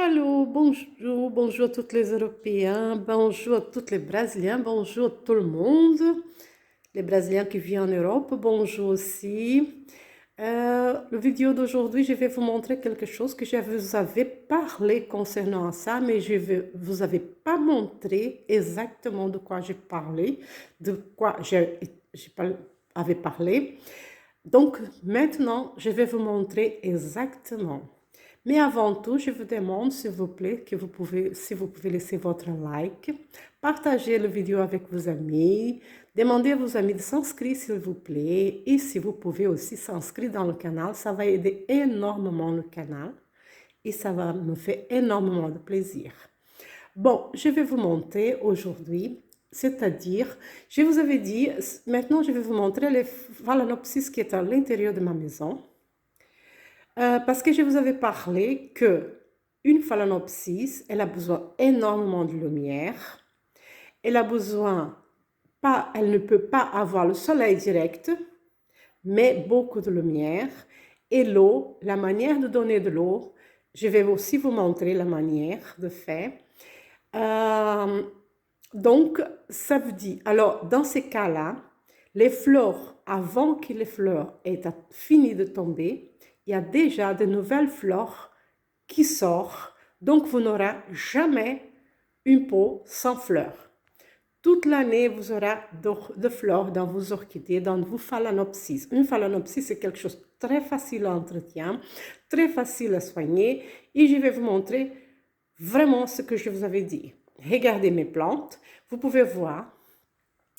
Allô, bonjour, bonjour à tous les Européens, bonjour à tous les Brésiliens, bonjour à tout le monde. Les Brésiliens qui vivent en Europe, bonjour aussi. La vidéo d'aujourd'hui, je vais vous montrer quelque chose que je vous avais parlé concernant ça, mais je ne vous avais pas montré exactement de quoi j'ai parlé, de quoi avais parlé. Donc maintenant, je vais vous montrer exactement. Mais avant tout, je vous demande, s'il vous plaît, si vous pouvez laisser votre like, partager la vidéo avec vos amis, demandez à vos amis de s'inscrire, s'il vous plaît, et si vous pouvez aussi s'inscrire dans le canal, ça va aider énormément le canal et ça va me faire énormément de plaisir. Bon, je vais vous montrer aujourd'hui, c'est-à-dire, je vous avais dit, maintenant je vais vous montrer les phalaenopsis qui est à l'intérieur de ma maison. Parce que je vous avais parlé que une phalaenopsis, elle a besoin énormément de lumière. Elle a besoin, elle ne peut pas avoir le soleil direct, mais beaucoup de lumière. Et l'eau, la manière de donner de l'eau, je vais aussi vous montrer la manière de faire. Donc, ça veut dire, alors dans ces cas-là, les fleurs, avant que les fleurs aient fini de tomber, il y a déjà de nouvelles fleurs qui sortent. Donc, vous n'aurez jamais une peau sans fleurs. Toute l'année, vous aurez de fleurs dans vos orchidées, dans vos phalaenopsis. Une phalaenopsis, c'est quelque chose de très facile à entretenir, très facile à soigner. Et je vais vous montrer vraiment ce que je vous avais dit. Regardez mes plantes. Vous pouvez voir,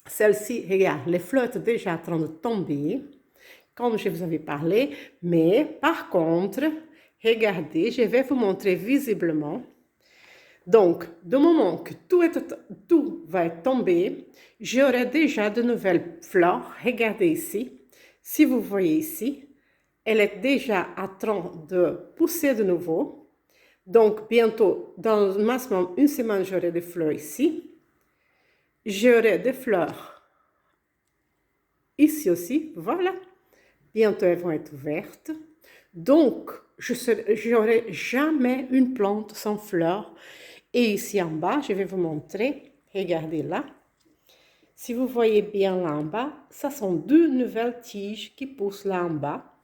celle-ci, regarde, les fleurs sont déjà en train de tomber, comme je vous avais parlé. Mais par contre, regardez, je vais vous montrer visiblement. Donc, du moment que tout va tomber, j'aurai déjà de nouvelles fleurs. Regardez ici. Si vous voyez ici, elle est déjà en train de pousser de nouveau. Donc, bientôt, dans maximum une semaine, j'aurai des fleurs ici. J'aurai des fleurs ici aussi, voilà. Bientôt, elles vont être ouvertes. Donc, je n'aurai jamais une plante sans fleurs. Et ici en bas, je vais vous montrer. Regardez là. Si vous voyez bien là en bas, ça sont deux nouvelles tiges qui poussent là en bas.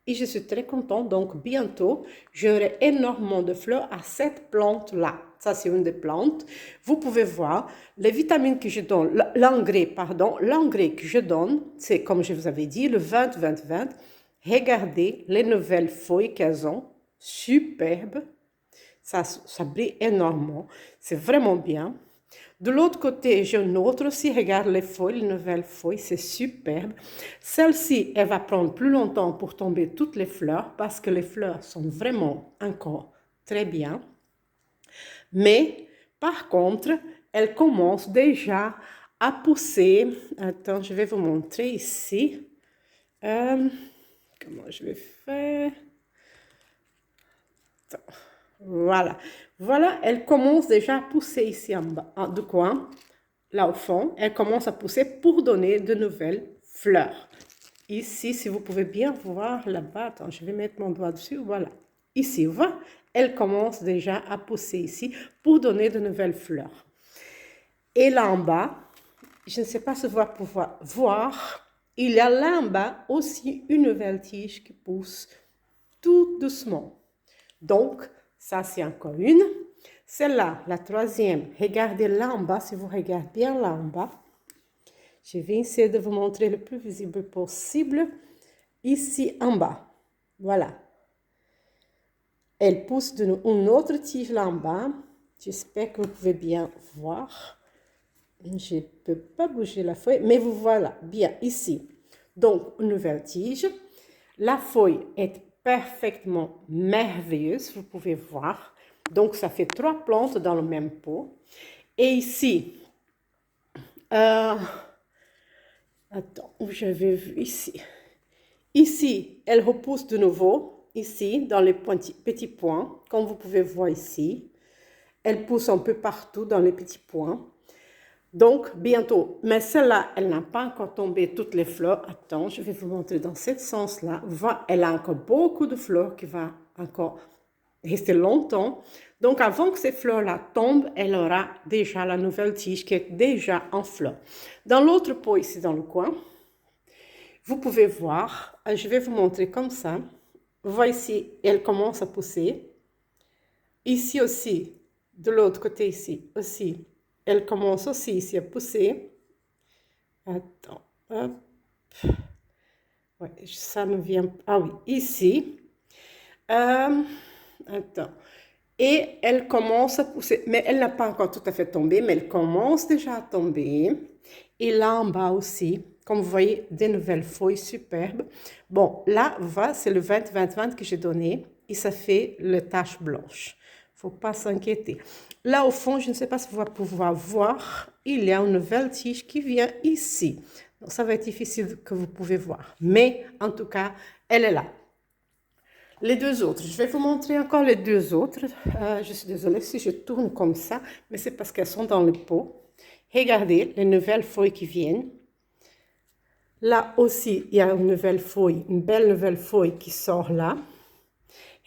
Et je suis très contente. Donc, bientôt, j'aurai énormément de fleurs à cette plante-là. Ça, c'est une des plantes. Vous pouvez voir les vitamines que je donne, l'engrais que je donne, c'est comme je vous avais dit, le 20-20-20. Regardez les nouvelles feuilles qu'elles ont. Superbes. Ça brille énormément. C'est vraiment bien. De l'autre côté, j'ai une autre aussi. Regarde les feuilles, les nouvelles feuilles, c'est superbe. Celle-ci, elle va prendre plus longtemps pour tomber toutes les fleurs parce que les fleurs sont vraiment encore très bien. Mais, par contre, elle commence déjà à pousser. Attends, je vais vous montrer ici. Comment je vais faire? Attends. Voilà. Voilà, elle commence déjà à pousser ici en bas, de coin, là au fond. Elle commence à pousser pour donner de nouvelles fleurs. Ici, si vous pouvez bien voir là-bas, attends, je vais mettre mon doigt dessus, voilà. Ici, vous voyez, elle commence déjà à pousser ici pour donner de nouvelles fleurs. Et là en bas, je ne sais pas si vous allez pouvoir voir, il y a là en bas aussi une nouvelle tige qui pousse tout doucement. Donc, ça, c'est encore une. Celle-là, la troisième, regardez là en bas, si vous regardez bien là en bas. Je vais essayer de vous montrer le plus visible possible. Ici en bas, voilà. Elle pousse une autre tige là en bas. J'espère que vous pouvez bien voir. Je ne peux pas bouger la feuille, mais vous voilà bien ici. Donc, une nouvelle tige. La feuille est parfaitement merveilleuse, vous pouvez voir. Donc, ça fait 3 plantes dans le même pot. Et ici, attends, où j'avais vu ici. Ici, elle repousse de nouveau, ici, dans les petits points, comme vous pouvez voir ici. Elle pousse un peu partout dans les petits points. Donc, bientôt, mais celle-là, elle n'a pas encore tombé toutes les fleurs. Attends, je vais vous montrer dans ce sens-là. Elle a encore beaucoup de fleurs qui vont encore rester longtemps. Donc, avant que ces fleurs-là tombent, elle aura déjà la nouvelle tige qui est déjà en fleurs. Dans l'autre pot ici dans le coin, vous pouvez voir, je vais vous montrer comme ça. Vous voyez ici, elle commence à pousser. Ici aussi, de l'autre côté ici aussi, elle commence aussi ici à pousser. Attends, hop. Ouais, ça me vient... Ah oui, ici. Attends. Et elle commence à pousser, mais elle n'a pas encore tout à fait tombé, mais elle commence déjà à tomber. Et là en bas aussi, comme vous voyez, des nouvelles feuilles superbes. Bon, là, c'est le 20-20-20 que j'ai donné et ça fait le tache blanche. Faut pas s'inquiéter. Là, au fond, je ne sais pas si vous allez pouvoir voir, il y a une nouvelle tige qui vient ici. Donc, ça va être difficile que vous pouvez voir. Mais, en tout cas, elle est là. Les deux autres, je vais vous montrer encore les deux autres. Je suis désolée si je tourne comme ça, mais c'est parce qu'elles sont dans le pot. Regardez les nouvelles feuilles qui viennent. Là aussi, il y a une nouvelle feuille, une belle nouvelle feuille qui sort là.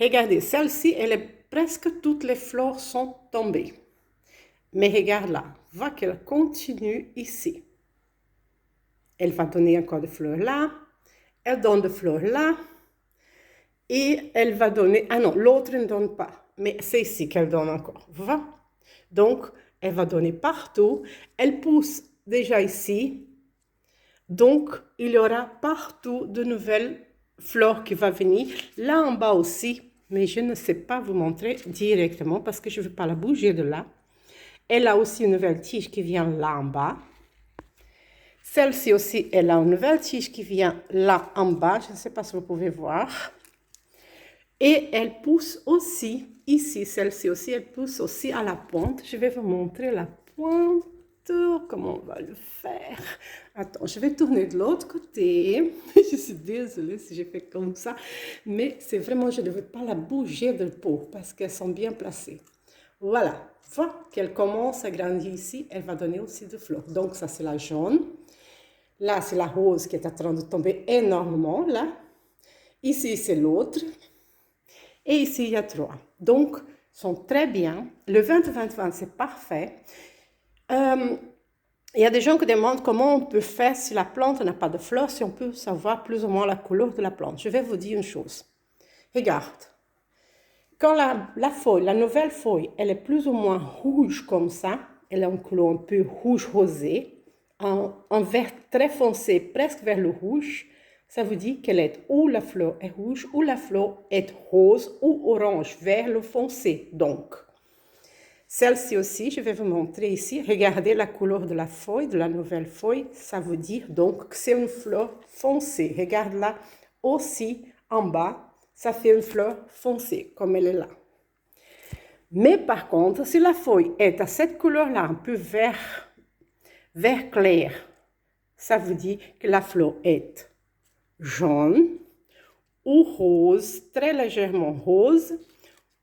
Regardez, celle-ci, elle est presque toutes les fleurs sont tombées. Mais regarde là, va qu'elle continue ici. Elle va donner encore des fleurs là. Elle donne des fleurs là. Et elle va donner... Ah non, l'autre ne donne pas. Mais c'est ici qu'elle donne encore. Va. Donc, elle va donner partout. Elle pousse déjà ici. Donc, il y aura partout de nouvelles fleurs qui vont venir. Là en bas aussi. Mais je ne sais pas vous montrer directement parce que je ne veux pas la bouger de là. Elle a aussi une nouvelle tige qui vient là en bas. Celle-ci aussi, elle a une nouvelle tige qui vient là en bas. Je ne sais pas si vous pouvez voir. Et elle pousse aussi, ici, celle-ci aussi, elle pousse aussi à la pointe. Je vais vous montrer la pointe, comment on va le faire. Attends, je vais tourner de l'autre côté. Je suis désolée si j'ai fait comme ça, mais c'est vraiment, je ne veux pas la bouger de pot parce qu'elles sont bien placées. Voilà, voilà qu'elle commence à grandir ici, elle va donner aussi des fleurs. Donc ça, c'est la jaune. Là, c'est la rose qui est en train de tomber énormément, là. Ici, c'est l'autre. Et ici, il y a 3. Donc, sont très bien. Le 20-20-20, c'est parfait. Il y a des gens qui demandent comment on peut faire si la plante n'a pas de fleurs, si on peut savoir plus ou moins la couleur de la plante. Je vais vous dire une chose. Regarde. Quand la feuille, la nouvelle feuille, elle est plus ou moins rouge comme ça, elle a une couleur un peu rouge rosé, en vert très foncé, presque vers le rouge, ça veut dire qu'elle est ou la fleur est rouge ou la fleur est rose ou orange, vers le foncé. Donc, celle-ci aussi, je vais vous montrer ici. Regardez la couleur de la feuille, de la nouvelle feuille. Ça veut dire donc que c'est une fleur foncée. Regarde là aussi en bas, ça fait une fleur foncée comme elle est là. Mais par contre, si la feuille est à cette couleur-là, un peu vert clair, ça veut dire que la fleur est jaune ou rose, très légèrement rose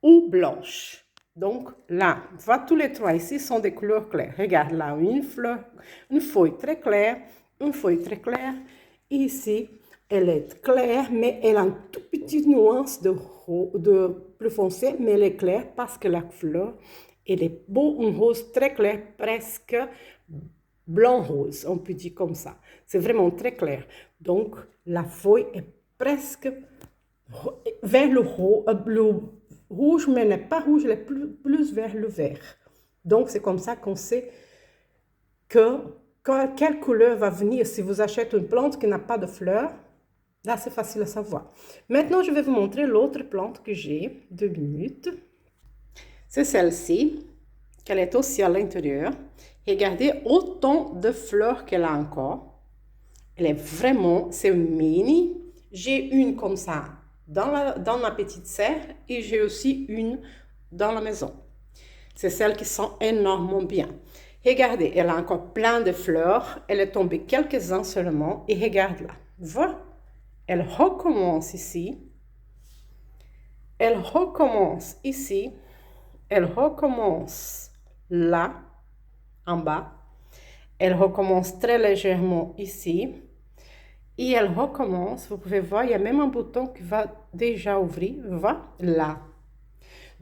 ou blanche. Donc là, voilà, tous les 3 ici sont des couleurs claires. Regarde là, une feuille très claire, une feuille très claire. Et ici, elle est claire, mais elle a une toute petite nuance de plus foncé, mais elle est claire parce que la fleur, elle est beau, un rose très clair, presque blanc-rose, on peut dire comme ça. C'est vraiment très clair. Donc, la feuille est presque vers le rouge, mais elle n'est pas rouge, elle est plus vers le vert. Donc, c'est comme ça qu'on sait quelle couleur va venir. Si vous achetez une plante qui n'a pas de fleurs, là, c'est facile à savoir. Maintenant, je vais vous montrer l'autre plante que j'ai. 2 minutes. C'est celle-ci, qu'elle est aussi à l'intérieur. Regardez autant de fleurs qu'elle a encore. Elle est vraiment, c'est une mini. J'ai une comme ça dans ma petite serre et j'ai aussi une dans la maison. C'est celles qui sont énormément bien. Regardez, elle a encore plein de fleurs. Elle est tombée quelques-uns seulement. Et regarde là. Voilà. Elle recommence ici. Elle recommence ici. Elle recommence là, en bas. Elle recommence très légèrement ici. Et elle recommence, vous pouvez voir, il y a même un bouton qui va déjà ouvrir, voilà, là.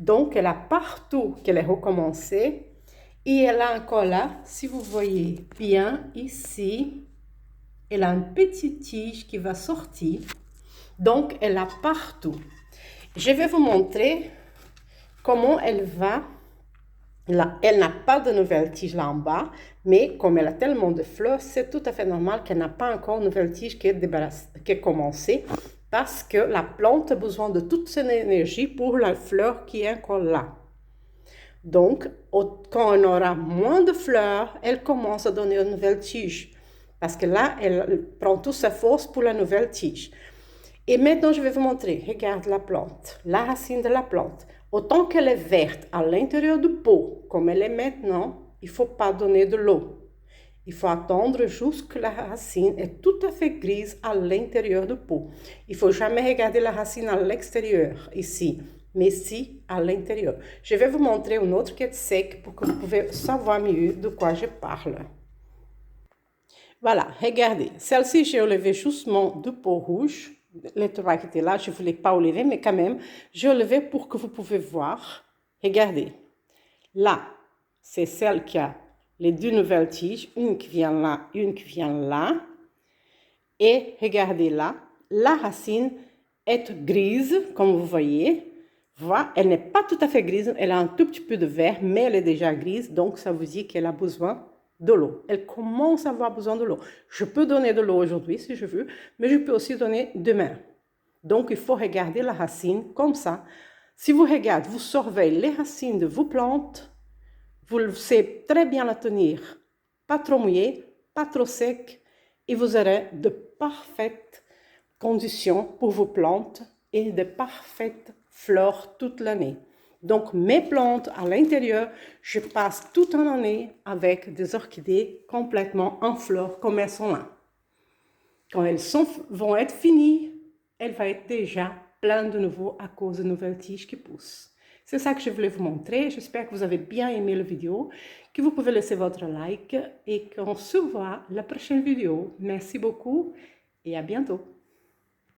Donc, elle a partout qu'elle est recommencée. Et elle a encore là, si vous voyez bien ici, elle a une petite tige qui va sortir. Donc, elle a partout. Je vais vous montrer comment elle va. Là, elle n'a pas de nouvelle tige là en bas, mais comme elle a tellement de fleurs, c'est tout à fait normal qu'elle n'a pas encore une nouvelle tige qui est commencée, parce que la plante a besoin de toute son énergie pour la fleur qui est encore là. Donc, quand on aura moins de fleurs, elle commence à donner une nouvelle tige. Parce que là, elle prend toute sa force pour la nouvelle tige. Et maintenant, je vais vous montrer. Regarde la plante, la racine de la plante. Autant qu'elle est verte à l'intérieur du pot, comme elle est maintenant, il ne faut pas donner de l'eau. Il faut attendre jusqu'à la racine est tout à fait grise à l'intérieur du pot. Il ne faut jamais regarder la racine à l'extérieur, ici, mais ici, à l'intérieur. Je vais vous montrer une autre qui est sec pour que vous pouvez savoir mieux de quoi je parle. Voilà, regardez. Celle-ci, j'ai enlevé justement du pot rouge. Les trois qui étaient là, je ne voulais pas enlever, mais quand même, j'ai enlevé pour que vous pouvez voir. Regardez. Là, c'est celle qui a les deux nouvelles tiges, une qui vient là, une qui vient là. Et regardez là, la racine est grise, comme vous voyez. Voilà, elle n'est pas tout à fait grise, elle a un tout petit peu de vert, mais elle est déjà grise, donc ça vous dit qu'elle a besoin de l'eau. Elle commence à avoir besoin de l'eau. Je peux donner de l'eau aujourd'hui si je veux, mais je peux aussi donner demain. Donc, il faut regarder la racine comme ça. Si vous regardez, vous surveillez les racines de vos plantes, vous savez très bien la tenir. Pas trop mouillée, pas trop sec, et vous aurez de parfaites conditions pour vos plantes et de parfaites fleurs toute l'année. Donc, mes plantes à l'intérieur, je passe toute une année avec des orchidées complètement en fleurs comme elles sont là. Quand elles vont être finies, elles vont être déjà pleines de nouveau à cause de nouvelles tiges qui poussent. C'est ça que je voulais vous montrer. J'espère que vous avez bien aimé la vidéo, que vous pouvez laisser votre like et qu'on se voit la prochaine vidéo. Merci beaucoup et à bientôt.